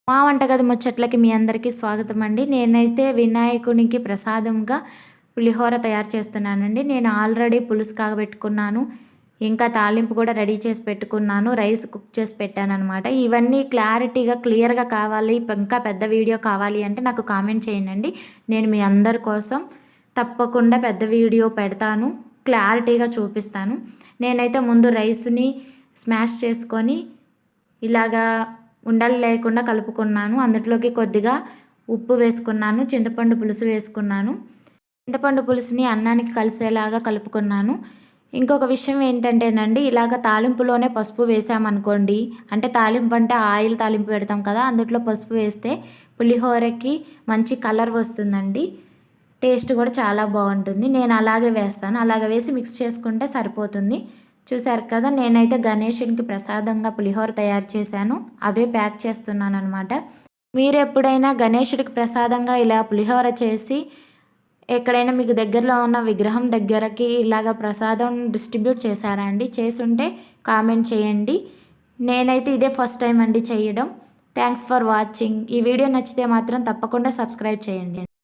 మా వంటగది ముచ్చట్లకి మీ అందరికీ స్వాగతం అండి. నేనైతే వినాయకునికి ప్రసాదంగా పులిహోర తయారు చేస్తున్నానండి. నేను ఆల్రెడీ పులుసు కాగబెట్టుకున్నాను. ఇంకా తాలింపు కూడా రెడీ చేసి పెట్టుకున్నాను. రైస్ కుక్ చేసి పెట్టాననమాట. ఇవన్నీ క్లారిటీగా, క్లియర్‌గా కావాలి, ఇంకా పెద్ద వీడియో కావాలి అంటే నాకు కామెంట్ చేయండండి. నేను మీ అందరి కోసం తప్పకుండా పెద్ద వీడియో పెడతాను. క్లారిటీగా చూపిస్తాను. నేనైతే ముందు రైస్‌ని స్మాష్ చేసుకొని ఇలాగా ఉండలు లేకుండా కలుపుకున్నాను. అందులోకి కొద్దిగా ఉప్పు వేసుకున్నాను. చింతపండు పులుసు వేసుకున్నాను. చింతపండు పులుసుని అన్నానికి కలిసేలాగా కలుపుకున్నాను. ఇంకొక విషయం ఏంటంటేనండి, ఇలాగ తాలింపులోనే పసుపు వేసామనుకోండి, అంటే తాలింపు అంటే ఆయిల్ తాలింపు పెడతాం కదా, అందులో పసుపు వేస్తే పులిహోరకి మంచి కలర్ వస్తుందండి. టేస్ట్ కూడా చాలా బాగుంటుంది. నేను అలాగే వేస్తాను. అలాగ వేసి మిక్స్ చేసుకుంటే సరిపోతుంది. చూసారు కదా, నేనైతే గణేశునికి ప్రసాదంగా పులిహోర తయారు చేశాను. అవే ప్యాక్ చేస్తున్నాను అనమాట. మీరు ఎప్పుడైనా గణేశుడికి ప్రసాదంగా ఇలా పులిహోర చేసి ఎక్కడైనా మీకు దగ్గరలో ఉన్న విగ్రహం దగ్గరకి ఇలాగ ప్రసాదం డిస్ట్రిబ్యూట్ చేశారా అండి? చేసుంటే కామెంట్ చేయండి. నేనైతే ఇదే ఫస్ట్ టైం అండి చేయడం. Thanks for watching. ఈ వీడియో నచ్చితే మాత్రం తప్పకుండా సబ్స్క్రైబ్ చేయండి.